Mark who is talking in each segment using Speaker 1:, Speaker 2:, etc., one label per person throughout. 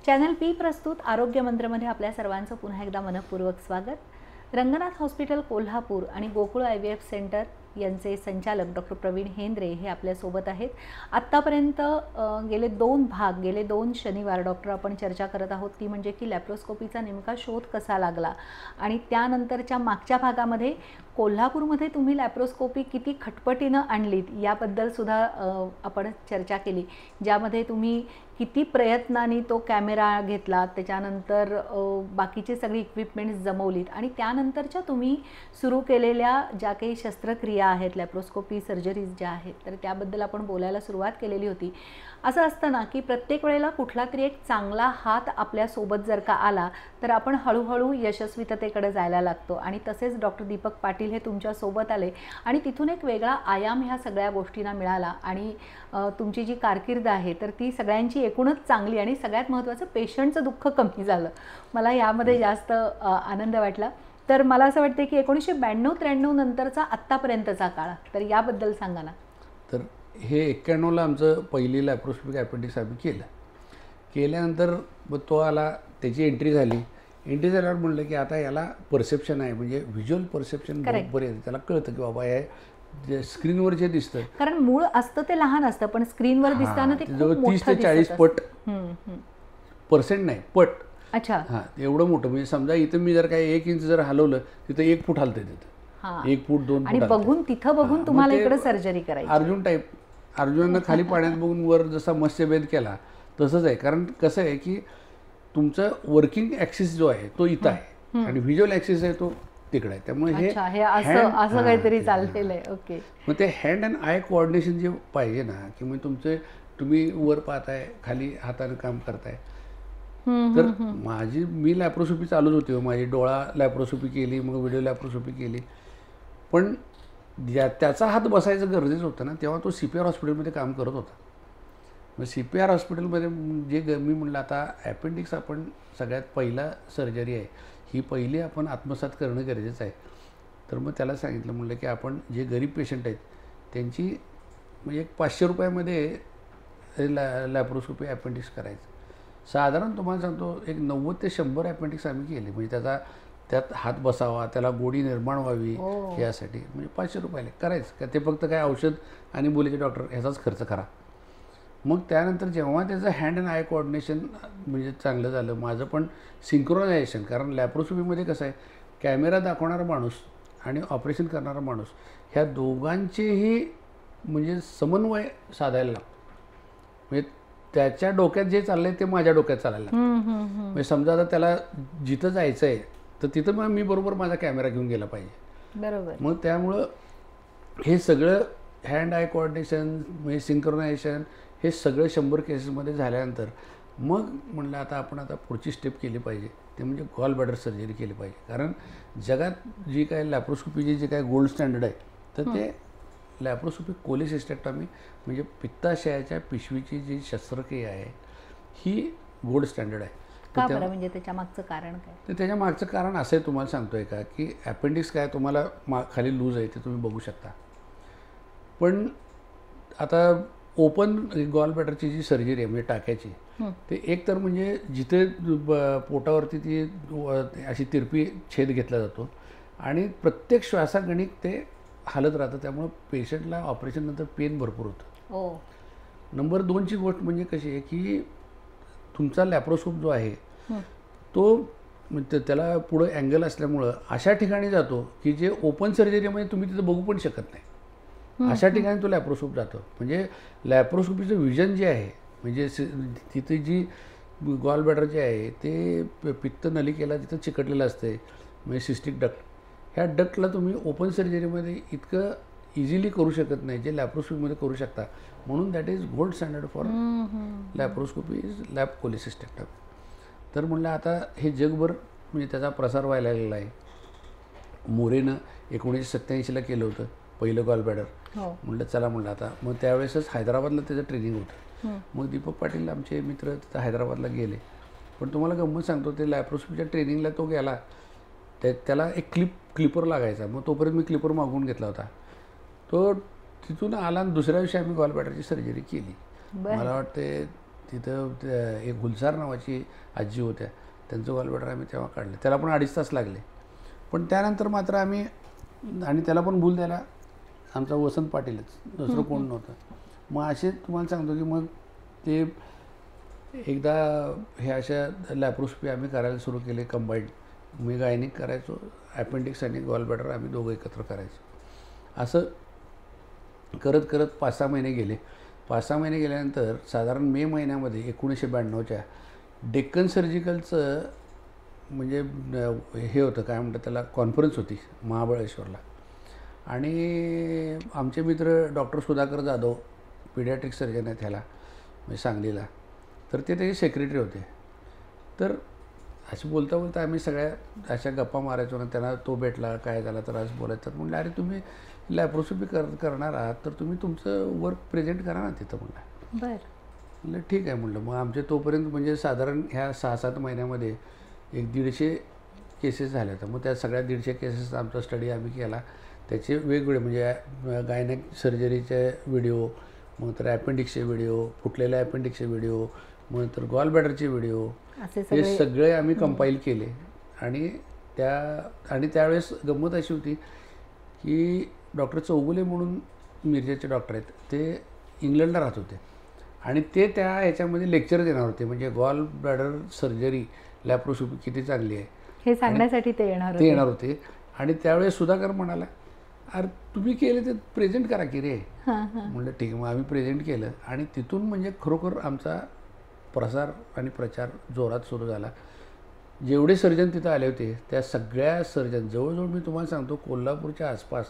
Speaker 1: Channel P प्रस्तुत आरोग्य मंत्रमध्ये आपल्या सर्वांचं पुन्हा एकदा मनपूर्वक स्वागत। रंगनाथ हॉस्पिटल कोल्हापूर आणि गोकुळ IVF सेंटर यांचे संचालक डॉक्टर प्रवीण हेंद्रे हे आपल्या सोबत आहेत। आत्तापर्यंत गेले दोन शनिवार डॉक्टर आपण चर्चा करत आहोत ती म्हणजे की लॅप्रोस्कोपीचा नेमका शोध कसा लागला आणि त्यानंतरच्या मागच्या भागामध्ये कोल्हापूरमध्ये तुम्ही लॅप्रोस्कोपी किती खटपटीने आणलीत याबद्दल सुद्धा आपण चर्चा केली, ज्यामध्ये तुम्ही किती प्रयत्नांनी तो कॅमेरा घेतला, त्याच्यानंतर बाकीचे सगळी इक्विपमेंट्स जमवलीत आणि त्यानंतरच्या तुम्ही सुरू केलेल्या ज्या काही शस्त्रक्रिया आहेत, लॅप्रोस्कोपी सर्जरीज ज्या आहेत, तर त्याबद्दल आपण बोलायला सुरुवात केलेली होती। असं असतं ना की प्रत्येक वेळेला कुठला तरी एक चांगला हात आपल्या सोबत जर का आला तर आपण हळूहळू यशस्वीततेकडे जायला लागतो आणि तसेच डॉक्टर दीपक पाटील हे तुमच्या सोबत आले आणि तिथून एक वेगळा आयाम ह्या सगळ्या गोष्टींना मिळाला आणि तुमची जी कारकीर्द आहे तर ती सगळ्यांची एकूणच चांगली आणि सगळ्यात महत्त्वाचं पेशंटचं दुःख कमी झालं। मला यामध्ये जास्त आनंद वाटला। तर मला असं वाटतं की 1992-93 नंतरचा आत्तापर्यंतचा काळ, तर याबद्दल सांगा ना।
Speaker 2: तर हे 91ला आमचं पहिली लॅप्रोस्कोपिक अपेंडिक्स आम्ही केल्यानंतर मग तो आला, त्याची एंट्री झाल्यावर म्हणलं की आता याला परसेप्शन आहे, म्हणजे व्हिज्युअल परसेप्शन बरोबर आहे, त्याला कळतं की बाबा हे स्क्रीनवर जे दिसतं,
Speaker 1: कारण मूळ असतं ते लहान असतं पण स्क्रीनवर दिसताना ते खूप मोठं
Speaker 2: 30 ते 40 पट पर्सेंट नाही पट।
Speaker 1: अच्छा,
Speaker 2: हां, एवढं मोठं, म्हणजे समजा इथं मी जर काही 1 इंच जर हलवलं तिथं 1 फूट हलतं, तिथं 1 फूट 2 फूट
Speaker 1: आणि बघून तिथं बघून तुम्हाला इकडे सर्जरी करायची।
Speaker 2: अर्जुन टाईप, अर्जुनानं खाली पाण्यात बघून वर जसा मत्स्यभेद केला तसंच आहे। कारण कसं आहे की तुमचं वर्किंग ॲक्सिस जो आहे तो इथं आहे आणि व्हिज्युअल ॲक्सिस आहे तो तिकडे आहे, त्यामुळे हे
Speaker 1: असं काहीतरी चाललेलं आहे। ओके, मग
Speaker 2: ते हँड अँड आय कोऑर्डिनेशन जे पाहिजे ना, की मग तुम्ही वर पाहताय, खाली हाताने काम करताय। तर मी लॅप्रोस्कोपी चालूच होती, माझी डोळा लॅप्रोस्कोपी केली, मग व्हिडिओ लॅप्रोस्कोपी केली, पण त्याचा हात बसायचं गरजेचं होतं ना, तेव्हा तो CPR हॉस्पिटलमध्ये काम करत होता। मग CPR हॉस्पिटलमध्ये जे मी म्हणलं आता ॲपेंडिक्स आपण सगळ्यात पहिला सर्जरी आहे, ही पहिली आपण आत्मसात करणं गरजेचं आहे। तर मग त्याला सांगितलं, म्हणलं की आपण जे गरीब पेशंट आहेत त्यांची म्हणजे एक 500 रुपयामध्ये लॅप्रोस्कोपी ॲपेंडिक्स करायचं। साधारण तुम्हाला सांगतो एक 90 ते 100 ॲपेंडिक्स आम्ही केले, म्हणजे त्यात हात बसावा, त्याला गोडी निर्माण व्हावी यासाठी, म्हणजे 500 रुपयाला करायचं का, ते फक्त काय औषध आणि बोलायचे डॉक्टर ह्याचाच खर्च करा। मग त्यानंतर जेव्हा त्याचं हँड अँड आय कोऑर्डिनेशन म्हणजे चांगलं झालं, माझं पण सिंक्रोनायझेशन, कारण लॅप्रोस्कोपीमध्ये कसं आहे, कॅमेरा दाखवणारा माणूस आणि ऑपरेशन करणारा माणूस ह्या दोघांचेही म्हणजे समन्वय साधायला लागतो। म्हणजे त्याच्या डोक्यात जे चाललंय ते माझ्या डोक्यात चालायला लागतं। म्हणजे समजा आता त्याला जिथं जायचं आहे तर तिथं मग मी बरोबर माझा कॅमेरा घेऊन गेला पाहिजे, बरोबर। मग त्यामुळं हे सगळं हँड आय कोऑर्डिनेशन म्हणजे सिंक्रोनायझेशन हे सगळं 100 केसेसमध्ये झाल्यानंतर मग म्हणलं आता पुढची स्टेप केली पाहिजे, ते म्हणजे गॉल ब्लॅडर सर्जरी केली पाहिजे। कारण जगात जी काय लॅप्रोस्कोपीची जे काय गोल्ड स्टँडर्ड आहे तर ते लॅप्रोस्कोपिक कोलेसिस्टेक्टॉमी म्हणजे पित्ताशयाच्या पिशवीची जी शस्त्रक्रिया आहे ही गोल्ड स्टँडर्ड आहे।
Speaker 1: का बरं, म्हणजे त्याच्या मागचं कारण काय?
Speaker 2: तर त्याच्या मागचं कारण असं आहे, तुम्हाला सांगतोय का की ॲपेंडिक्स काय तुम्हाला खाली लूज आहे ते तुम्ही बघू शकता, पण आता ओपन गॉल ब्लॅडरची जी सर्जरी आहे म्हणजे टाक्याची, ते एक तर म्हणजे जिथे पोटावरती ती अशी तिरपी छेद घेतला जातो आणि प्रत्येक श्वासागणिक ते हालत राहतं, त्यामुळं पेशंटला ऑपरेशननंतर पेन भरपूर होतं। नंबर 2ची गोष्ट म्हणजे कशी आहे की तुमचा लॅप्रोस्कोप जो आहे तो त्याला पुढं अँगल असल्यामुळं अशा ठिकाणी जातो की जे ओपन सर्जरीमध्ये तुम्ही तिथं बघू पण शकत नाही, अशा ठिकाणी तो लॅप्रोस्कोप जातो। म्हणजे लॅप्रोस्कोपीचं विजन जे आहे, म्हणजे तिथे जी गॉल ब्लॅडर जे आहे ते पित्त नलिकेला तिथं चिकटलेलं असते, म्हणजे सिस्टिक डक्ट, ह्या डक्टला तुम्ही ओपन सर्जरीमध्ये इतकं इझिली करू शकत नाही जे लॅप्रोस्कोपीमध्ये करू शकता, म्हणून that is gold standard for laparoscopy is lap cholecystectomy. तर म्हणलं आता हे जगभर म्हणजे त्याचा प्रसार व्हायला लागलेला आहे। मोरेनं 1987ला केलं होतं पहिलं गॉल ब्लॅडर, म्हणलं चला म्हणलं आता, मग त्यावेळेसच हैदराबादला त्याचं ट्रेनिंग होतं। मग दीपक पाटील आमचे मित्र तिथं हैदराबादला गेले, पण तुम्हाला गंमत सांगतो ते लॅप्रोस्कोपीच्या ट्रेनिंगला तो गेला, त्याला एक क्लिपर लागायचा, मग तोपर्यंत मी क्लिपर मागवून घेतला होता, तो तिथून आला आणि दुसऱ्या दिवशी आम्ही गॉल ब्लॅडरची सर्जरी केली। मला वाटते तिथं एक गुलजार नावाची आजी होत्या, त्यांचं गॉलब्लॅडर आम्ही तेव्हा काढलं. त्याला पण 2.5 तास लागले. पण त्यानंतर मात्र आम्ही, आणि त्याला पण भूल द्यायला आमचा वसंत पाटीलच, दुसरं कोण नव्हतं. मग असे तुम्हाला सांगतो की मग ते एकदा हे अशा लॅप्रोस्कोपी आम्ही करायला सुरू केले कंबाईंड. मी गायनिक करायचो, अपेंडिक्स आणि गॉलब्लॅडर आम्ही दोघं एकत्र करायचो. असं करत करत 5-6 महिने गेले. 5-6 महिने गेल्यानंतर साधारण मे महिन्यामध्ये 1992च्या डेक्कन सर्जिकलचं म्हणजे हे होतं, काय म्हणतात त्याला, कॉन्फरन्स होती महाबळेश्वरला. आणि आमचे मित्र doctor Sudhakar Jadhav, paediatric surgeon आहेत ह्याला म्हणजे सांगलीला, तर ते त्याचे सेक्रेटरी होते. तर असं बोलता बोलता आम्ही सगळ्या अशा गप्पा मारायचो ना. त्यांना तो भेटला, काय झाला तर आज बोलायचं. म्हटलं अरे तुम्ही लॅप्रोस्कोपी करणार आहात तर तुम्ही तुमचं वर्क प्रेझेंट करा ना तिथं. म्हणलं
Speaker 1: बरं.
Speaker 2: म्हणलं ठीक आहे. म्हटलं मग आमचे तोपर्यंत म्हणजे साधारण ह्या 6-7 महिन्यामध्ये 150 केसेस झाल्या होत्या. मग त्या सगळ्या 150 केसेसचा आमचा स्टडी आम्ही केला. त्याचे वेगवेगळे म्हणजे गायनेक सर्जरीचे व्हिडिओ, मग तर अपेंडिक्सचे व्हिडिओ, फुटलेल्या अपेंडिक्सचे व्हिडिओ, मग तर गॉलब्लॅडरचे व्हिडिओ, हे सगळे आम्ही कंपाईल केले. आणि त्यावेळेस गंमत अशी होती की डॉक्टर चौगुले म्हणून मिरजेचे डॉक्टर आहेत, ते इंग्लंडला राहत होते आणि ते त्या ह्याच्यामध्ये लेक्चर देणार होते, म्हणजे गॉल ब्लॅडर सर्जरी लॅप्रोस्कोपी किती चांगली आहे
Speaker 1: हे सांगण्यासाठी ते येणार
Speaker 2: होते. आणि त्यावेळेस सुधाकर म्हणाला, अरे तुम्ही केले ते प्रेझेंट करा की रे. म्हटलं ठीक आहे. मग आम्ही प्रेझेंट केलं आणि तिथून म्हणजे खरोखर आमचा प्रसार आणि प्रचार जोरात सुरू झाला. जेवढे सर्जन तिथं आले होते त्या सगळ्या सर्जन, जवळजवळ मी तुम्हाला सांगतो कोल्हापूरच्या आसपास,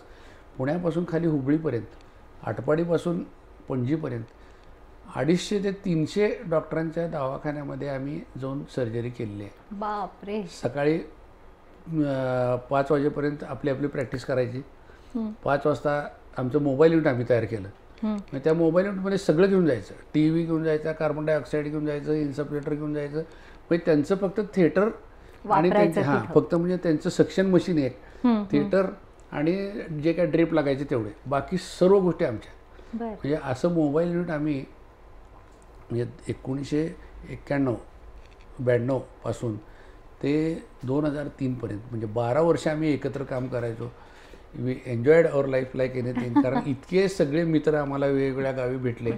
Speaker 2: पुण्यापासून खाली हुबळीपर्यंत, आटपाडीपासून पणजीपर्यंत 250 ते 300 डॉक्टरांच्या दवाखान्यामध्ये आम्ही जाऊन सर्जरी केलेली आहे.
Speaker 1: बापरे.
Speaker 2: सकाळी 5 वाजेपर्यंत आपली आपली प्रॅक्टिस करायची. 5 वाजता आमचं मोबाईल युनिट आम्ही तयार केलं. मग त्या मोबाईल युनिटमध्ये सगळं घेऊन जायचं, टी व्ही घेऊन जायचा, कार्बन डायऑक्साईड घेऊन जायचं, इन्सपलेटर घेऊन जायचं. म्हणजे त्यांचं फक्त थिएटर आणि फक्त म्हणजे त्यांचं सक्शन मशीन एक, थिएटर आणि जे काय ड्रिप लागायचे तेवढे, बाकी सर्व गोष्टी आमच्या. म्हणजे असं मोबाईल युनिट आम्ही म्हणजे 1991-92 पासून ते 2003 पर्यंत म्हणजे 12 वर्ष आम्ही एकत्र काम करायचो. We enjoyed our life like anything. कारण इतके सगळे मित्र आम्हाला वेगवेगळ्या गावी भेटले.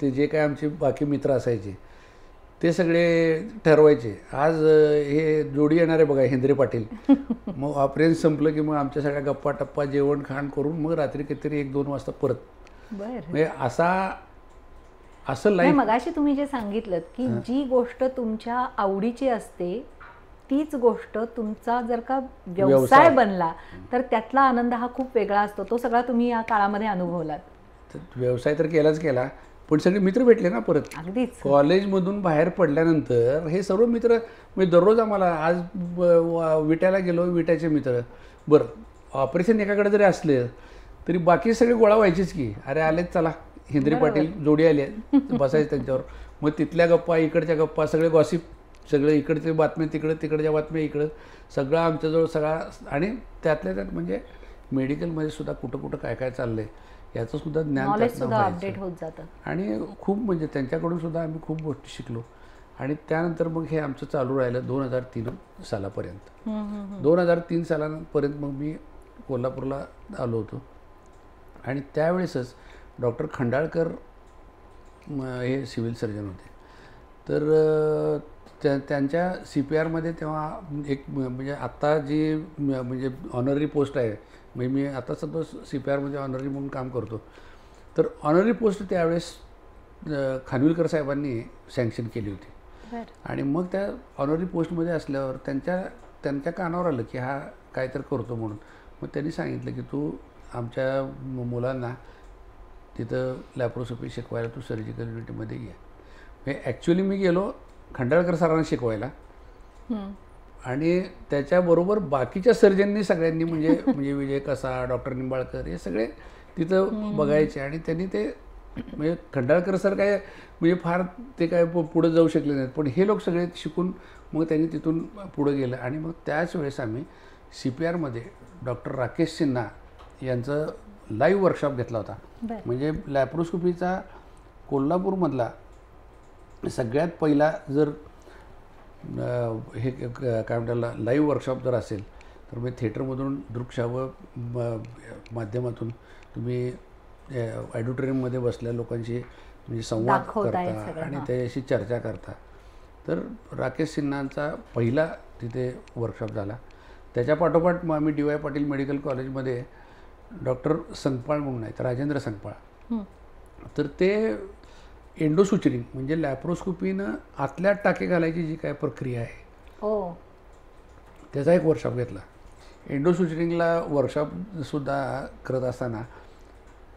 Speaker 2: ते जे काय आमचे बाकी मित्र असायचे ते सगळे ठरवायचे, आज हे जोडी येणार आहे बघा हेंद्रे पाटील. मग ऑपरेशन संपलं की मग आमच्या सगळ्या गप्पा टप्पा जेवण खाण करून मग रात्री कितीतरी 1-2 वाजता परत. म्हणजे असं लाईफ.
Speaker 1: मगाशी तुम्ही जे सांगितलं की जी गोष्ट तुमच्या आवडीची असते तीच गोष्ट तुमचा जर का व्यवसाय बनला तर त्यातला आनंद हा खूप वेगळा असतो. तो सगळा तुम्ही या काळामध्ये अनुभवलात.
Speaker 2: व्यवसाय तर केलाच, पण सगळे मित्र भेटले ना परत.
Speaker 1: अगदीच.
Speaker 2: कॉलेजमधून बाहेर पडल्यानंतर हे सर्व मित्र म्हणजे दररोज आम्हाला, आज विट्याला गेलो, विट्याचे मित्र, बरं ऑपरेशन एकाकडे जरी असले तरी बाकी सगळे गोळा व्हायचेच की, अरे आलेच चला हेंद्रे पाटील जोडी आले, बसायचं त्यांच्यावर. मग तिथल्या गप्पा, इकडच्या गप्पा, सगळे गॉसिप, सगळे इकडचे बातम्या तिकडे, तिकडच्या बातम्या इकडं, सगळं आमच्याजवळ सगळा. आणि त्यातल्या त्यात म्हणजे मेडिकलमध्ये सुद्धा कुठं कुठं काय काय चाललंय याचं सुद्धा ज्ञान
Speaker 1: अपडेट होत जातं.
Speaker 2: आणि खूप म्हणजे त्यांच्याकडून सुद्धा आम्ही खूप गोष्टी शिकलो. आणि त्यानंतर मग हे आमचं चालू राहिलं 2003 सालापर्यंत. 2003 सालापर्यंत मग मी कोल्हापूरला आलो होतो. आणि त्यावेळेसच डॉक्टर खंडाळकर हे सिव्हिल सर्जन होते. तर त्यांच्या CPRमध्ये तेव्हा एक म्हणजे आत्ता जी म्हणजे ऑनररी पोस्ट आहे, म्हणजे मी आता सध्या CPRमध्ये ऑनररी म्हणून काम करतो. तर ऑनररी पोस्ट त्यावेळेस खानविलकर साहेबांनी सँक्शन केली होती. आणि मग त्या ऑनररी पोस्टमध्ये असल्यावर त्यांच्या कानावर आलं की हा काय तर करतो म्हणून. मग त्यांनी सांगितलं की तू आमच्या मुलांना तिथं लॅप्रोस्कोपी शिकवायला तू सर्जिकल युनिटमध्ये ये. म्हणजे ॲक्च्युली मी गेलो खंडाळकर सरांना शिकवायला आणि त्याच्याबरोबर बाकीच्या सर्जननी सगळ्यांनी म्हणजे विजय कसा, डॉक्टर निंबाळकर हे सगळे तिथं बघायचे. आणि त्यांनी ते म्हणजे खंडाळकर सर काय म्हणजे फार ते काय पुढं जाऊ शकले नाहीत, पण हे लोक सगळे शिकून मग त्यांनी तिथून पुढं गेलं. आणि मग त्याच वेळेस आम्ही CPRमध्ये डॉक्टर राकेश सिन्हा यांचं लाईव्ह वर्कशॉप घेतला होता. म्हणजे लॅप्रोस्कोपीचा कोल्हापूरमधला सगळ्यात पहिला जर हे काय म्हणतात लाईव्ह वर्कशॉप जर असेल तर मी थिएटरमधून दृकश्राव्य माध्यमातून तुम्ही ऑडिटोरियममध्ये बसल्या लोकांशी म्हणजे संवाद करता आणि त्याच्याशी चर्चा करता. तर राकेश सिन्हांचा पहिला तिथे वर्कशॉप झाला. त्याच्या पाठोपाठ मग आम्ही DY पाटील मेडिकल कॉलेजमध्ये डॉक्टर संकपाळ म्हणून आहेत, राजेंद्र संकपाळ. तर ते एंडोसुचरिंग म्हणजे लॅप्रोस्कोपीनं आतल्या टाके घालायची जी काय प्रक्रिया आहे त्याचा एक वर्कशॉप घेतला. एंडोसुचरिंगला वर्कशॉपसुद्धा करत असताना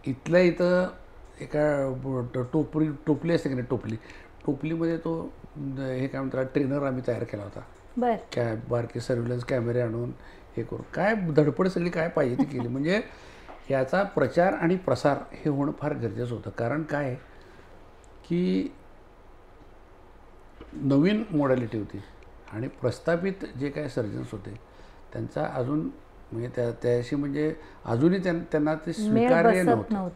Speaker 2: इथल्या इथं एका टोपली असते की नाही, टोपलीमध्ये तो हे काय म्हणतात ट्रेनर आम्ही तयार केला होता. बारके सर्व्हिलन्स कॅमेरे आणून हे करून काय धडपड सगळी काय पाहिजे ती केली. म्हणजे याचा प्रचार आणि प्रसार हे होणं फार गरजेचं होतं. कारण काय की नवीन मॉडॅलिटी होती आणि प्रस्थापित जे काय सर्जन्स होते त्यांचा अजून म्हणजे त्याशी म्हणजे अजूनही त्यांना ते स्वीकार्य नव्हतं.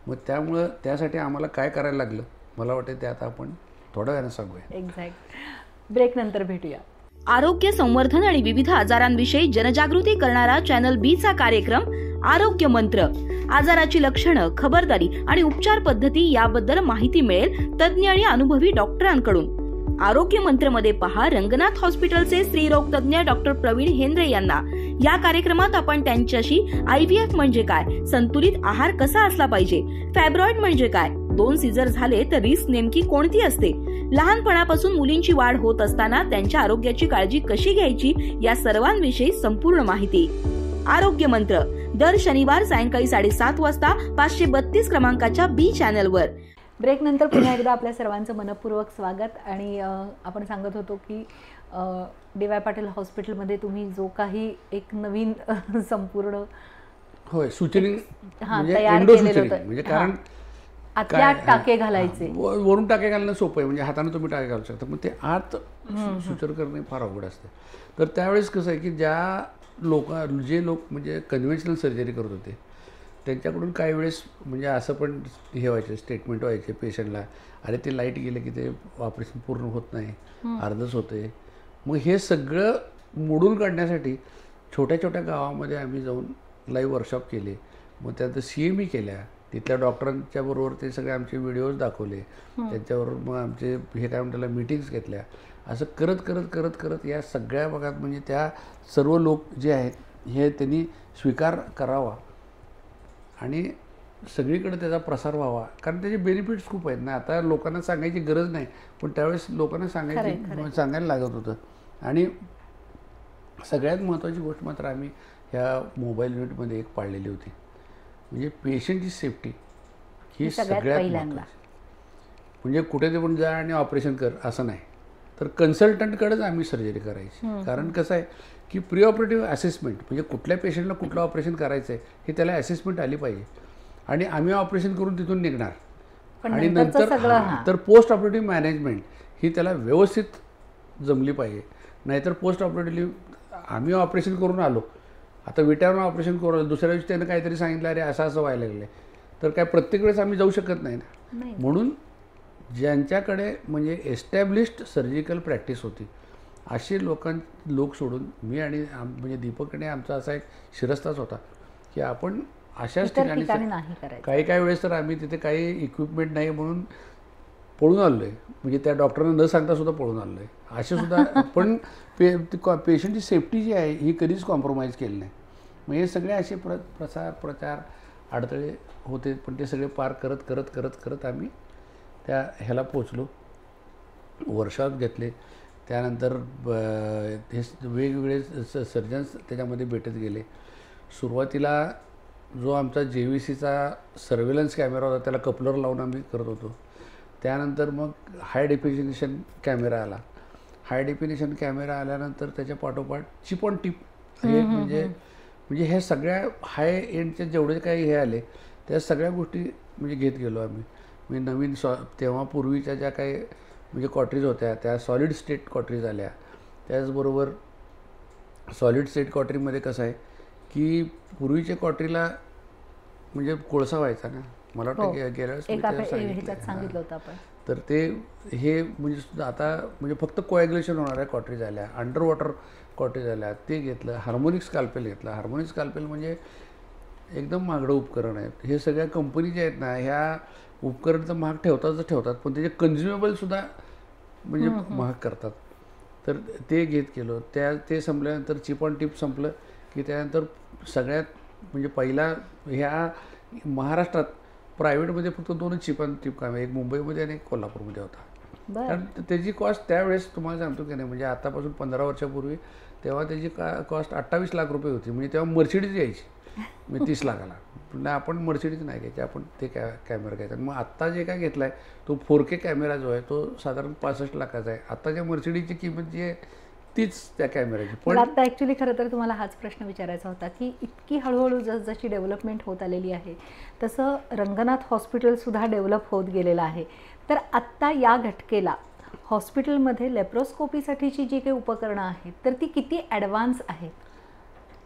Speaker 2: मग त्यामुळं त्यासाठी आम्हाला काय करायला लागलं मला वाटतं ते आता आपण थोड्या वेळानं सांगूया.
Speaker 1: एक्झॅक्ट. ब्रेक नंतर भेटूया.
Speaker 3: आरोग्य संवर्धन आणि विविध आजारांविषयी जनजागृती करणारा चॅनल B चा कार्यक्रम आरोग्य मंत्र. आजाराची लक्षणं, खबरदारी आणि उपचार पद्धती याबद्दल माहिती मिळेल तज्ज्ञ आणि अनुभवी डॉक्टरांकडून. आरोग्य मंत्र मध्ये पहा रंगनाथ हॉस्पिटलचे स्त्रीरोग तज्ज्ञ डॉक्टर प्रवीण हेंद्रे यांना. या कार्यक्रमात आपण त्यांच्याशी IVF म्हणजे काय, संतुलित आहार कसा असला पाहिजे, फॅब्रॉइड म्हणजे काय, 2 सीझर झाले तर रिस्क नेमकी कोणती असते, लहानपणापासून मुलींची वाढ होत असताना त्यांच्या आरोग्याची काळजी कशी घ्यायची या सर्वांविषयी संपूर्ण माहिती. आरोग्य मंत्र दर शनिवार सायंकाळी 7:30 वाजता 532 क्रमांकाच्या B चॅनलवर.
Speaker 1: ब्रेक नंतर पुन्हा एकदा आपल्या सर्वांचं मनपूर्वक स्वागत. आणि आपण सांगत होतो की DY पाटील हॉस्पिटलमध्ये तुम्ही जो काही एक नवीन संपूर्ण
Speaker 2: होय सुचरिंग
Speaker 1: तयार केलेलं होतं
Speaker 2: म्हणजे कारण
Speaker 1: आतल्या टाके घालायचे,
Speaker 2: वरून टाके घालणं सोपं आहे म्हणजे हाताने तुम्ही टाके घालू शकता, पण ते आत सुचर करणे फार अवघड असते. तर त्यावेळेस कसं आहे की जे लोक म्हणजे कन्व्हेन्शनल सर्जरी करत होते त्यांच्याकडून काही वेळेस म्हणजे असं पण हे व्हायचं स्टेटमेंट व्हायचे पेशंटला, अरे ते लाईट गेलं की ते ऑपरेशन पूर्ण होत नाही, अर्धच होते. मग हे सगळं मोडून काढण्यासाठी छोट्या छोट्या गावामध्ये आम्ही जाऊन लाईव्ह वर्कशॉप केले. मग त्यानंतर CME केल्या, तिथल्या डॉक्टरांच्या बरोबर ते सगळे आमचे व्हिडिओज दाखवले, त्यांच्याबरोबर मग आमचे हे काय म्हणतात मीटिंग्स घेतल्या. असं करत करत करत करत या सगळ्या भागात म्हणजे त्या सर्व लोक जे आहेत हे त्यांनी स्वीकार करावा आणि सगळीकडे त्याचा प्रसार व्हावा. कारण त्याचे बेनिफिट्स खूप आहेत ना. आता लोकांना सांगायची गरज नाही, पण त्यावेळेस लोकांना सांगायला लागत होतं. आणि सगळ्यात महत्त्वाची गोष्ट मात्र आम्ही ह्या मोबाईल युनिटमध्ये एक पाळलेली होती, म्हणजे पेशंटची सेफ्टी ही सगळ्यात महत्त्वाची. म्हणजे कुठे ते पण जा आणि ऑपरेशन कर असं नाही, तर कन्सल्टंटकडेच आम्ही सर्जरी करायची. कारण कसं आहे की प्री ऑपरेटिव्ह असेसमेंट म्हणजे कुठल्या पेशंटला कुठलं ऑपरेशन करायचं आहे हे त्याला असेसमेंट आली पाहिजे आणि आम्ही ऑपरेशन करून तिथून निघणार. आणि नंतर पोस्ट ऑपरेटिव्ह मॅनेजमेंट ही त्याला व्यवस्थित जमली पाहिजे. नाहीतर पोस्ट ऑपरेटिव्ह आम्ही ऑपरेशन करून आलो, आता विट्यावरून ऑपरेशन करू आलो, दुसऱ्या दिवशी त्यानं काहीतरी सांगितलं अरे असं व्हायला लागलं, तर काय प्रत्येक वेळेस आम्ही जाऊ शकत नाही ना. म्हणून ज्यांच्याकडे म्हणजे एस्टॅब्लिश्ड सर्जिकल प्रॅक्टिस होती असे लोक सोडून मी आणि म्हणजे दीपकने आमचा असा एक शिरस्ताच होता की आपण अशाच ठिकाणी काही वेळेस तर आम्ही तिथे काही इक्विपमेंट नाही म्हणून पळून आलो आहे, म्हणजे त्या डॉक्टरांना न सांगता सुद्धा पळून आलो आहे असे सुद्धा. पण पेशंटची सेफ्टी जी आहे ही कधीच कॉम्प्रोमाइज केली नाही. मग हे सगळे असे प्रचार अडथळे होते, पण ते सगळे पार करत करत करत करत आम्ही त्या ह्याला पोचलो. वर्कशॉप घेतले, त्यानंतर हे वेगवेगळे सर्जन्स त्याच्यामध्ये भेटत गेले. सुरुवातीला जो आमचा JVCचा सर्व्हेलन्स कॅमेरा होता त्याला कपलर लावून आम्ही करत होतो. त्यानंतर मग हाय डेफिनेशन कॅमेरा आला. हाय डेफिनेशन कॅमेरा आल्यानंतर त्याच्या पाठोपाठ चिप ऑन टिप हे म्हणजे हे सगळ्या हाय एंडचे जेवढे काही हे आले त्या सगळ्या गोष्टी म्हणजे घेत गेलो आम्ही. म्हणजे नवीन तेव्हा पूर्वीच्या ज्या काही म्हणजे कॉटरीज होत्या त्या सॉलिड स्टेट कॉटरीज आल्या. त्याचबरोबर सॉलिड स्टेट कॉटरीमध्ये कसं आहे की पूर्वीच्या कॉटरीला म्हणजे कोळसा व्हायचा ना, मला वाटतं गेल्या वेळेस
Speaker 1: सांगितलं होतं आपण.
Speaker 2: तर ते हे म्हणजे सुद्धा आता म्हणजे फक्त कोॲग्युलेशन होणाऱ्या कॉटरी झाल्या, अंडर वॉटर कॉटरी झाल्या, ते घेतलं. हार्मोनिक स्काल्पेल घेतलं. हार्मोनिक स्काल्पेल म्हणजे एकदम महागडं उपकरण आहे. हे सगळ्या कंपनी ज्या आहेत ना, ह्या उपकरण तर महाग ठेवतात, पण त्याचे कन्झ्युमेबलसुद्धा म्हणजे महाग करतात. तर ते केलं. ते संपल्यानंतर चिप ऑन टिप संपलं की त्यानंतर सगळ्यात म्हणजे पहिला ह्या महाराष्ट्रात प्रायव्हेटमध्ये फक्त 2च चिप ऑन टिप कामे, एक मुंबईमध्ये आणि एक कोल्हापूरमध्ये होता. कारण त्याची कॉस्ट त्यावेळेस तुम्हाला सांगतो की नाही, म्हणजे आतापासून 15 वर्षापूर्वी तेव्हा त्याची कॉस्ट 28 लाख रुपये होती. म्हणजे तेव्हा मर्सिडीज यायची म्हणजे 30 लाखाला. पण आपण मर्सिडीज नाही घ्यायची, आपण ते कॅमेरा घ्यायचा. मग आत्ता जे काय घेतला आहे तो 4K कॅमेरा जो आहे तो साधारण 65 लाखाचा आहे. आत्ताच्या मर्सिडीजची किंमत जी आहे तीच त्या कॅमेऱ्याची.
Speaker 1: पण आता ॲक्च्युली खरं तर तुम्हाला हाच प्रश्न विचारायचा होता की इतकी हळूहळू जसजशी डेव्हलपमेंट होत आलेली आहे तसं रंगनाथ हॉस्पिटलसुद्धा डेव्हलप होत गेलेलं आहे. तर आत्ता या घटकेला हॉस्पिटलमध्ये लेप्रोस्कोपीसाठीची जी काही उपकरणं आहेत तर ती किती ॲडव्हान्स आहेत?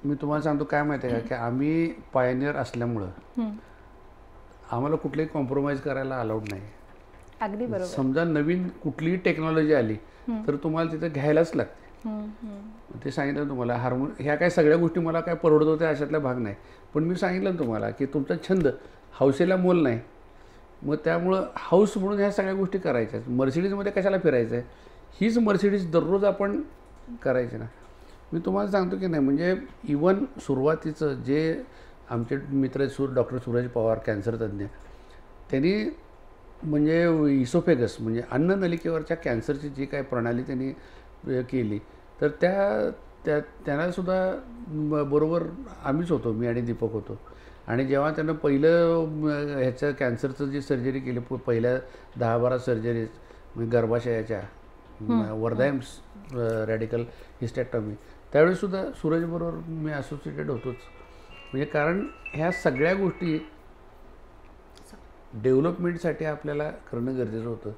Speaker 2: मी तुम्हाला सांगतो काय माहिती आहे का, की आम्ही पायनियर असल्यामुळं आम्हाला कुठलेही कॉम्प्रोमाइज करायला अलाउड नाही.
Speaker 1: अगदी बरोबर.
Speaker 2: समजा नवीन कुठलीही टेक्नॉलॉजी आली तर तुम्हाला तिथं घ्यायलाच लागते. ते सांगितलं तुम्हाला. ह्या काय सगळ्या गोष्टी मला काय परवडत होत्या अशातला भाग नाही. पण मी सांगितलं तुम्हाला की तुमचा छंद हौसेला मोल नाही. मग त्यामुळं हाऊस म्हणून ह्या सगळ्या गोष्टी करायच्या. मर्सिडीजमध्ये कशाला फिरायचं आहे, हीच मर्सिडीज दररोज आपण करायची ना. मी तुम्हाला सांगतो की नाही, म्हणजे इवन सुरुवातीचं जे आमचे मित्र डॉक्टर सूरज पवार कॅन्सर तज्ज्ञ, त्यांनी म्हणजे इसोफेगस म्हणजे अन्ननलिकेवरच्या कॅन्सरची जी काय प्रणाली त्यांनी केली तर त्यांनासुद्धा बरोबर आम्हीच होतो, मी आणि दीपक होतो. आणि जेव्हा त्यांना पहिलं ह्याचं कॅन्सरचं जी सर्जरी केली, पहिल्या 10-12 सर्जरीज म्हणजे गर्भाशयाच्या वर्धायम्स रॅडिकल हिस्टेक्टॉमी, त्यावेळीसुद्धा सूरजबरोबर मी असोसिएटेड होतोच. म्हणजे कारण ह्या सगळ्या गोष्टी डेव्हलपमेंटसाठी आपल्याला करणं गरजेचं होतं.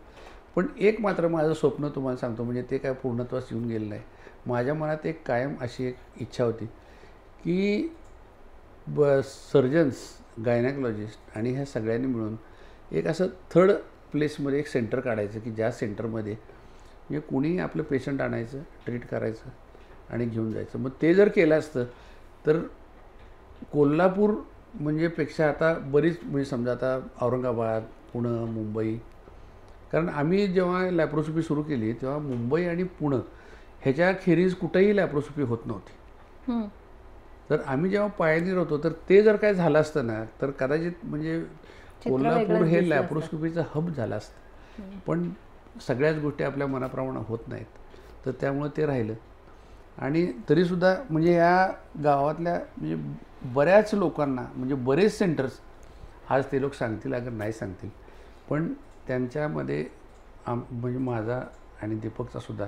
Speaker 2: पण एक मात्र माझं स्वप्न तुम्हाला सांगतो, म्हणजे ते काय पूर्णत्वास येऊन गेलं नाही. माझ्या मनात एक कायम अशी एक इच्छा होती की सर्जन्स, गायनॅकॉलॉजिस्ट आणि ह्या सगळ्यांनी मिळून एक असं थर्ड प्लेसमध्ये एक सेंटर काढायचं की ज्या सेंटरमध्ये म्हणजे कोणीही आपलं पेशंट आणायचं, ट्रीट करायचं आणि घेऊन जायचं. मग ते जर केलं असतं तर कोल्हापूर म्हणजे पेक्षा आता बरीच म्हणजे समजा आता औरंगाबाद, पुणे, मुंबई, कारण आम्ही जेव्हा लॅप्रोस्कोपी सुरू केली तेव्हा मुंबई आणि पुणे ह्याच्या खेरीज कुठेही लॅप्रोस्कोपी होत नव्हती. तर आम्ही जेव्हा पायनियर होतो तर ते जर काय झालं असतं ना तर कदाचित म्हणजे कोल्हापूर हे लॅप्रोस्कोपीचं हब झालं असतं. पण सगळ्याच गोष्टी आपल्या मनाप्रमाणे होत नाहीत, तर त्यामुळे ते राहिलं. आणि तरीसुद्धा म्हणजे या गावातल्या म्हणजे बऱ्याच लोकांना म्हणजे बरेच सेंटर्स आज ते लोक सांगतील अगर नाही सांगतील, पण त्यांच्यामध्ये म्हणजे माझा आणि दीपकचा सुद्धा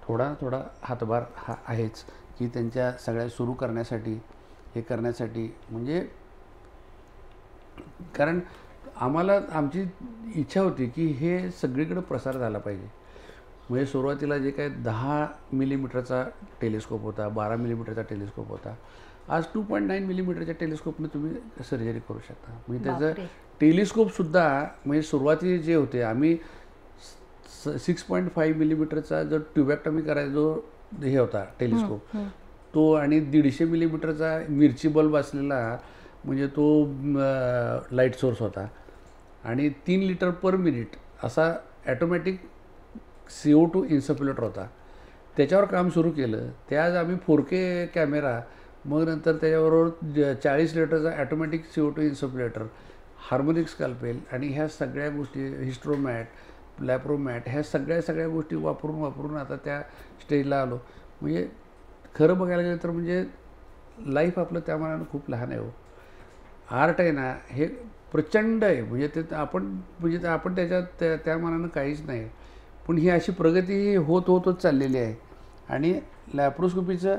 Speaker 2: थोडा हातभार हा आहेच की त्यांच्या सगळ्या सुरू करण्यासाठी हे करण्यासाठी. म्हणजे कारण आम्हाला आमची इच्छा होती की हे सगळीकडे प्रसार झाला पाहिजे. म्हणजे सुरुवातीला जे काय 10 मिलीमीटरचा टेलिस्कोप होता, 12 मिलीमीटरचा टेलिस्कोप होता, आज 2.9 मिलीमीटरच्या टेलिस्कोपने तुम्ही सर्जरी करू शकता. म्हणजे त्याचं टेलिस्कोपसुद्धा म्हणजे सुरुवाती जे होते आम्ही 6.5 मिलीमीटरचा जो ट्युबॅक्टमी करायचा जो हे होता टेलिस्कोप तो आणि 150 मिलीमीटरचा मिरची बल्ब असलेला म्हणजे तो लाईट सोर्स होता आणि 3 लिटर पर मिनिट असा ॲटोमॅटिक CO2 इन्सफ्युलेटर होता. त्याच्यावर काम सुरू केलं. ते आज आम्ही 4K कॅमेरा, मग नंतर त्याच्याबरोबर 40 लिटरचा ॲटोमॅटिक CO2 इन्सफ्युलेटर, हार्मोनिक स्काल्पेल आणि ह्या सगळ्या गोष्टी, हिस्ट्रोमॅट, लॅप्रोमॅट, ह्या सगळ्या गोष्टी वापरून आता त्या स्टेजला आलो. म्हणजे खरं बघायला गेलं तर म्हणजे लाईफ आपलं त्या मानानं खूप लहान आहे. हो, आर्ट आहे ना हे प्रचंड आहे. म्हणजे ते आपण त्याच्यात त्या मानानं काहीच नाही. पण ही अशी प्रगती होतच चाललेली आहे. आणि लॅप्रोस्कोपीचं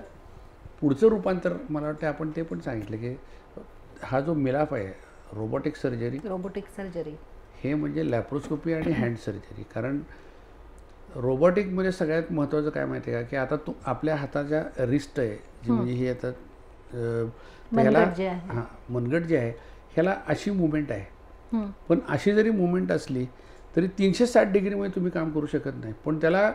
Speaker 2: पुढचं रूपांतर मला वाटतं आपण ते पण सांगितलं की हा जो मिलाफ आहे रोबोटिक सर्जरी हे म्हणजे लॅप्रोस्कोपी आणि हँड सर्जरी. कारण रोबोटिकमध्ये सगळ्यात महत्त्वाचं काय माहिती आहे का की आता आपल्या हाताच्या रिस्ट आहे जी म्हणजे ही आता मनगट जे आहे ह्याला अशी मुवमेंट आहे. पण अशी जरी मुवमेंट असली तरी 360 डिग्रीमध्ये तुम्ही काम करू शकत नाही. पण त्याला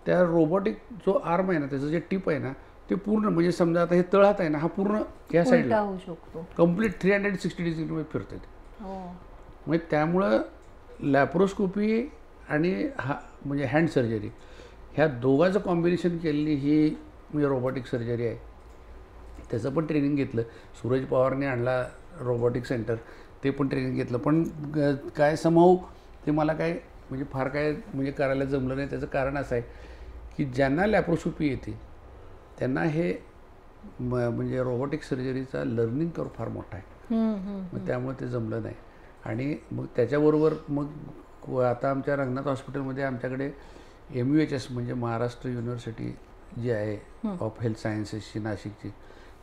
Speaker 2: त्या रोबोटिक जो आर्म आहे ना, त्याचं जे टिप आहे ना, ते पूर्ण म्हणजे समजा आता हे तळहात आहे ना, हा पूर्ण या साईडला
Speaker 1: होऊ शकतो,
Speaker 2: कम्प्लीट 360 डिग्रीमध्ये फिरते. म्हणजे त्यामुळं लॅप्रोस्कोपी आणि हा म्हणजे हँड सर्जरी ह्या दोघांचं कॉम्बिनेशन केलेली ही म्हणजे रोबोटिक सर्जरी आहे. त्याचं पण ट्रेनिंग घेतलं. सूरज पवारने आणला रोबोटिक सेंटर, ते पण ट्रेनिंग घेतलं. पण काय समाऊ ते मला काय म्हणजे फार काय म्हणजे करायला जमलं नाही. त्याचं कारण असं आहे की ज्यांना लॅप्रोस्कोपी येते त्यांना हे म्हणजे रोबोटिक सर्जरीचा लर्निंग कर्व फार मोठा आहे. मग त्यामुळे ते जमलं नाही. आणि मग त्याच्याबरोबर मग आता आमच्या रंगनाथ हॉस्पिटलमध्ये आमच्याकडे MUHS म्हणजे महाराष्ट्र युनिव्हर्सिटी जी आहे ऑफ हेल्थ सायन्सेसची नाशिकची,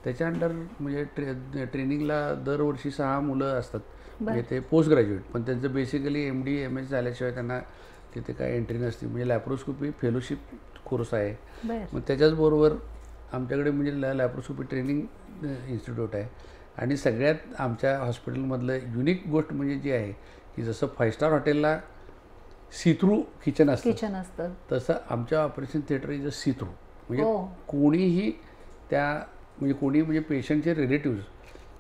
Speaker 2: त्याच्या अंडर म्हणजे ट्रेनिंगला दरवर्षी 6 मुलं असतात. म्हणजे ते पोस्ट ग्रॅज्युएट, पण त्यांचं बेसिकली MD MS झाल्याशिवाय त्यांना तिथे काय एंट्री नसते. म्हणजे लॅप्रोस्कोपी फेलोशिप कोर्स आहे. मग त्याच्याचबरोबर आमच्याकडे म्हणजे लॅप्रोस्कोपी ट्रेनिंग इन्स्टिट्यूट आहे. आणि सगळ्यात आमच्या हॉस्पिटलमधलं युनिक गोष्ट म्हणजे जी आहे की जसं 5 स्टार हॉटेलला सी थ्रू किचन असतं, तसं आमच्या operation theatre is a see through. म्हणजे कोणीही त्या म्हणजे कोणी म्हणजे पेशंटचे रिलेटिव्ह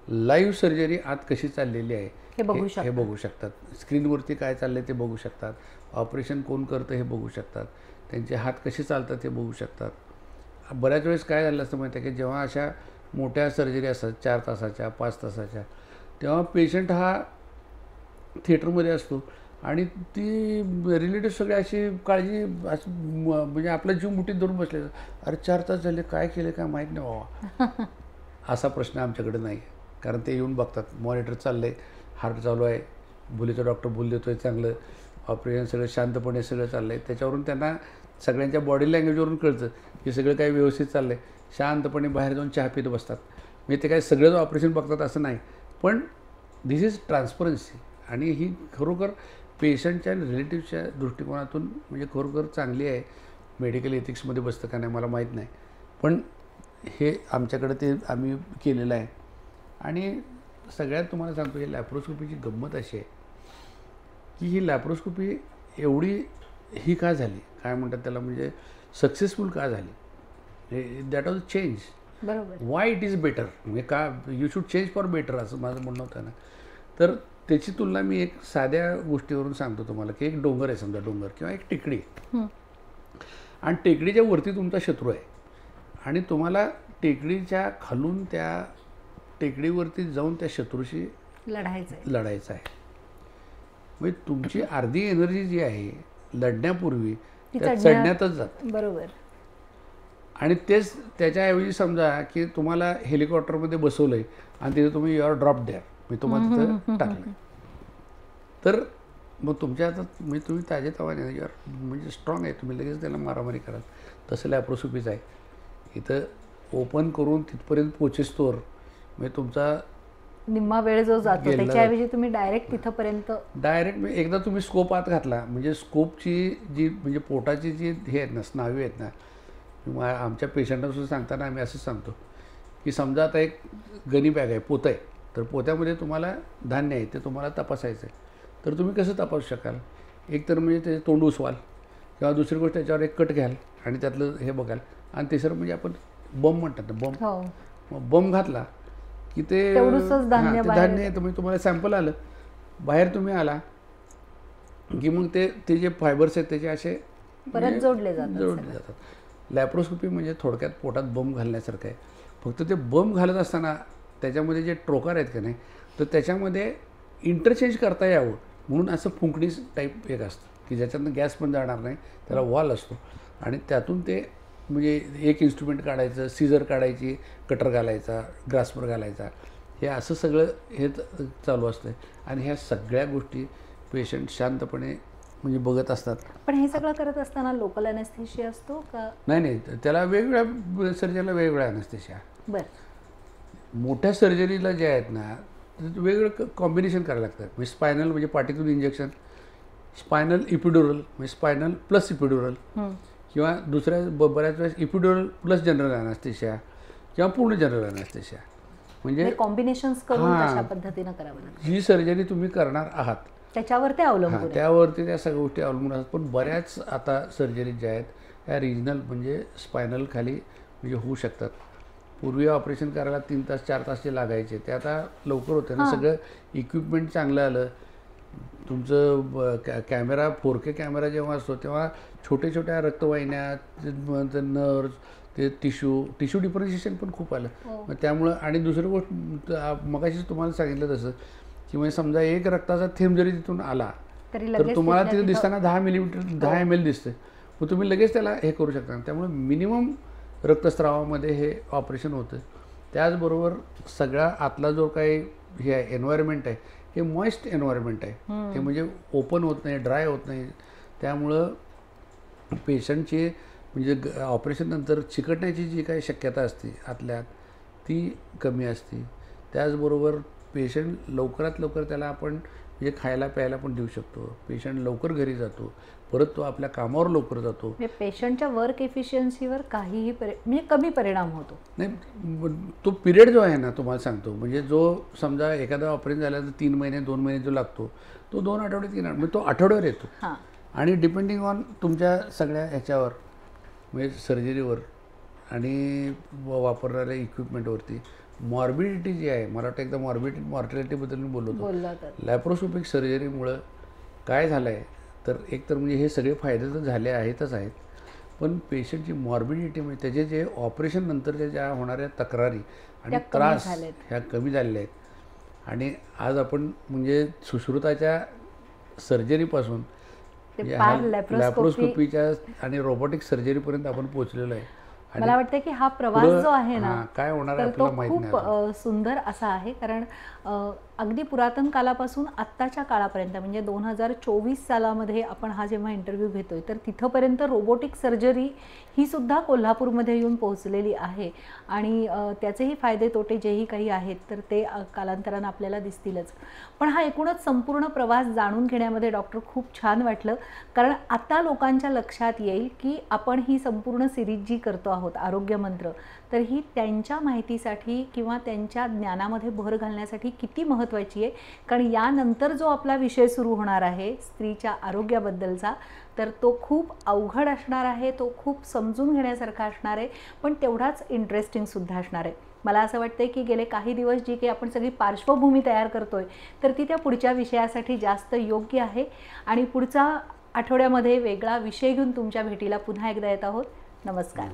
Speaker 2: लाईव्ह सर्जरी आत कशी चाललेली आहे हे बघू शकतात. स्क्रीनवरती काय चाललं आहे ते बघू शकतात. ऑपरेशन कोण करतं हे बघू शकतात. त्यांचे हात कसे चालतात हे बघू शकतात. बऱ्याच वेळेस काय झालं असतं माहिती आहे की जेव्हा अशा मोठ्या सर्जरी असतात 4 तासाच्या 5 तासाच्या, तेव्हा पेशंट हा थिएटरमध्ये असतो आणि ती रिलेटिव्ह सगळे अशी काळजी म्हणजे आपला जीव मुठीत धरून बसले, अरे 4 तास झाले काय केले काय माहीत नाही बाबा. असा प्रश्न आमच्याकडे नाही. कारण ते येऊन बघतात, मॉनिटर चाललं आहे, हार्ट चालू आहे, भुलीचा डॉक्टर भूल देतो आहे, चांगलं ऑपरेशन सगळं शांतपणे सगळं चाललं आहे. त्याच्यावरून त्यांना सगळ्यांच्या बॉडी लँग्वेजवरून कळतं की सगळं काही व्यवस्थित चाललं आहे. शांतपणे बाहेर जाऊन चहा पित बसतात. म्हणजे ते काय सगळंच ऑपरेशन बघतात असं नाही, पण दिस इज ट्रान्सपरन्सी. आणि ही खरोखर पेशंटच्या आणि रिलेटिव्हच्या दृष्टिकोनातून म्हणजे खरोखर चांगली आहे. मेडिकल एथिक्समध्ये बसतं का नाही मला माहीत नाही, पण हे आमच्याकडे ते आम्ही केलेलं आहे. आणि सगळ्यात तुम्हाला सांगतो ही लॅप्रोस्कोपीची गंमत अशी आहे की ही लॅप्रोस्कोपी एवढी ही का झाली, काय म्हणतात त्याला, म्हणजे सक्सेसफुल का झाली, दॅट वॉज चेंज.
Speaker 1: बरोबर.
Speaker 2: वाय इट इज बेटर, म्हणजे का you should change for better असं माझं म्हणणं होतं ना. तर त्याची तुलना मी एक साध्या गोष्टीवरून सांगतो तुम्हाला की एक डोंगर आहे, समजा डोंगर किंवा एक टेकडी, आणि टेकडीच्या वरती तुमचा शत्रू आहे आणि तुम्हाला टेकडीच्या खालून त्या टेकडीवरती जाऊन त्या शत्रूशी लढायचं आहे. म्हणजे तुमची अर्धी एनर्जी जी आहे लढण्यापूर्वी त्या चढण्यातच जाते.
Speaker 1: बरोबर.
Speaker 2: आणि तेच त्याच्याऐवजी समजा की तुम्हाला हेलिकॉप्टरमध्ये बसवलं आहे आणि तिथे तुम्ही युआर ड्रॉप द्या, मी तुम्हाला तिथं टाकलं, तर मग तुमच्या हातात म्हणजे तुम्ही ताजेतवाने युआर म्हणजे स्ट्रॉंग आहे, तुम्ही लगेच त्याला मारामारी कराल. तसं लॅप्रोस्कोपीच आहे. इथं ओपन करून तिथपर्यंत पोचेस्तोवर म्हणजे तुमचा
Speaker 1: निम्मा वेळ जो जातो त्याच्याऐवजी तुम्ही डायरेक्ट तिथपर्यंत
Speaker 2: डायरेक्ट एकदा तुम्ही स्कोप आत घातला म्हणजे स्कोपची जी म्हणजे पोटाची जी हे आहेत ना स्नायू आहेत ना, आमच्या पेशंटांना सांगताना आम्ही असंच सांगतो की समजा आता एक गनी बॅग आहे, पोतं आहे, तर पोत्यामध्ये तुम्हाला धान्य आहे ते तुम्हाला तपासायचं आहे. तर तुम्ही कसं तपासू शकाल, एक तर म्हणजे ते तोंड उचवाल किंवा दुसरी गोष्ट त्याच्यावर एक कट घ्याल आणि त्यातलं हे बघाल, आणि तिसरं म्हणजे आपण बम म्हणतात ना, बम बम घातला की ते धान्य आहे, तुम्ही तुम्हाला सॅम्पल आलं बाहेर, तुम्ही आला की मग ते जे फायबर्स आहेत त्याचे असे
Speaker 1: परत जोडले
Speaker 2: जातात. लॅप्रोस्कोपी म्हणजे थोडक्यात पोटात बम घालण्यासारखं आहे. फक्त ते बम घालत असताना त्याच्यामध्ये जे ट्रोकार आहेत का नाही, तर त्याच्यामध्ये इंटरचेंज करता यावं म्हणून असं फुंकणी टाईप एक असतं की ज्याच्यातनं गॅस पण जाणार नाही, त्याला वॉल असतो आणि त्यातून ते म्हणजे एक इन्स्ट्रुमेंट काढायचं, सीझर काढायची, कटर घालायचा, ग्रास्पर घालायचा, हे असं सगळं हे चालू असतं. आणि ह्या सगळ्या गोष्टी पेशंट शांतपणे म्हणजे बघत असतात.
Speaker 1: पण हे सगळं करत असताना लोकल ॲनेस्थेशिया असतो का?
Speaker 2: नाही, त्याला वेगवेगळ्या सर्जरीला वेगवेगळ्या ॲनेस्थेशिया.
Speaker 1: बरं.
Speaker 2: मोठ्या सर्जरीला जे आहेत ना वेगवेगळं कॉम्बिनेशन करायला लागतात. म्हणजे स्पायनल म्हणजे पाठीतून इंजेक्शन, स्पायनल इपिड्युरल म्हणजे स्पायनल प्लस इपिड्युरल, किंवा दुसऱ्या बऱ्याच वेळेस इपिड्युरल प्लस जनरल ॲनेस्थेशिया किंवा पूर्ण जनरल ॲनेस्थेशिया. म्हणजे
Speaker 1: कॉम्बिनेशन्स करून अशा पद्धतीनं करावं लागतं.
Speaker 2: जी सर्जरी तुम्ही करणार आहात
Speaker 1: त्याच्यावर ते अवलंबून
Speaker 2: हां,
Speaker 1: आहे.
Speaker 2: त्यावरती त्या सगळ्या गोष्टी अवलंबून असतात. पण बऱ्याच आता सर्जरीज ज्या आहेत ह्या रिजनल म्हणजे स्पायनल खाली म्हणजे होऊ शकतात. पूर्वी ऑपरेशन करायला 3 तास 4 तास जे लागायचे ते आता लवकर होते ना. सगळं इक्विपमेंट चांगलं आलं. तुमचं कॅमेरा 4K कॅमेरा जेव्हा असतो तेव्हा छोट्या छोट्या रक्तवाहिन्या, ते नर्व्स, ते टिश्यू डिफरन्शिएशन पण खूप आलं. मग त्यामुळं आणि दुसरी गोष्ट मगाशीच तुम्हाला सांगितलं तसं की म्हणजे समजा एक रक्ताचा थेंब जरी तिथून आला तर तुम्हाला तिथे दिसताना 10 मिलीमीटर 10 ml दिसते. मग तुम्ही लगेच त्याला हे करू शकता. त्यामुळे मिनिमम रक्तस्रावामध्ये हे ऑपरेशन होतं. त्याचबरोबर सगळा आतला जो काही हे आहे एन्व्हायरमेंट आहे हे मॉइस्ट एन्व्हायरमेंट आहे. ते म्हणजे ओपन होत नाही, ड्राय होत नाही. त्यामुळं पेशंटची म्हणजे ऑपरेशन नंतर चिकटण्याची जी काही शक्यता असते आतल्यात ती कमी असते. त्याचबरोबर पेशंट लवकरात लवकर त्याला आपण म्हणजे खायला प्यायला पण देऊ शकतो. पेशंट लवकर घरी जातो, परत तो आपल्या कामावर लवकर जातो.
Speaker 1: म्हणजे पेशंटच्या वर्क एफिशियन्सीवर काहीही म्हणजे कमी परिणाम होतो.
Speaker 2: नाही, तो पिरियड जो आहे ना तुम्हाला सांगतो म्हणजे जो समजा एखादा ऑपरेशन झाल्यानंतर 3 महिने 2 महिने जो लागतो तो 2 आठवडे 3 आठवडे तो आठवड्यावर येतो. आणि डिपेंडिंग ऑन तुमच्या सगळ्या ह्याच्यावर म्हणजे सर्जरीवर आणि वापरणाऱ्या इक्विपमेंटवरती मॉर्बिडिटी जी आहे. मला वाटतं एकदा मॉर्टॅलिटीबद्दल मी बोललो होतो. लॅप्रोस्कोपिक सर्जरीमुळं काय झालं आहे तर एकतर म्हणजे हे सगळे फायदे तर झाले आहेतच आहेत. पण पेशंटची मॉर्बिडिटी म्हणजे त्याचे जे ऑपरेशन नंतरच्या ज्या होणाऱ्या तक्रारी आणि त्रास ह्या कमी झालेल्या आहेत. आणि आज आपण म्हणजे सुश्रुताच्या सर्जरीपासून लॅप्रोस्कोपीच्या आणि रोबोटिक सर्जरीपर्यंत आपण पोहोचलेलो आहे.
Speaker 1: मला वाटतं की हा प्रवास जो आहे ना
Speaker 2: काय होणार
Speaker 1: तर तो
Speaker 2: आपल्याला माहित
Speaker 1: खूप सुंदर असा आहे. कारण अगदी पुरातन कालापासून आत्ताच्या काळापर्यंत म्हणजे 2024 सालामध्ये आपण हा जेव्हा इंटरव्ह्यू घेतोय तर तिथंपर्यंत रोबोटिक सर्जरी ही सुद्धा कोल्हापूरमध्ये येऊन पोहोचलेली आहे. आणि त्याचेही फायदे तोटे जेही काही आहेत तर ते कालांतरानं आपल्याला दिसतीलच. पण हा एकूणच संपूर्ण प्रवास जाणून घेण्यामध्ये डॉक्टर खूप छान वाटलं. कारण आता लोकांच्या लक्षात येईल की आपण ही संपूर्ण सिरीज जी करतो आहोत आरोग्य मंत्र तर ही त्यांच्या माहितीसाठी किंवा त्यांच्या ज्ञानामध्ये भर घालण्यासाठी किती महत्त्वाची आहे. कारण यानंतर जो आपला विषय सुरू होणार आहे स्त्रीच्या आरोग्याबद्दलचा तर तो खूप अवघड असणार आहे. तो खूप समजून घेण्यासारखा असणार आहे पण तेवढाच इंटरेस्टिंगसुद्धा असणार आहे. मला असं वाटतं की गेले काही दिवस जी काही आपण सगळी पार्श्वभूमी तयार करतोय तर ती त्या पुढच्या विषयासाठी जास्त योग्य आहे. आणि पुढचा आठवड्यामध्ये वेगळा विषय घेऊन तुमच्या भेटीला पुन्हा एकदा येत आहोत. नमस्कार.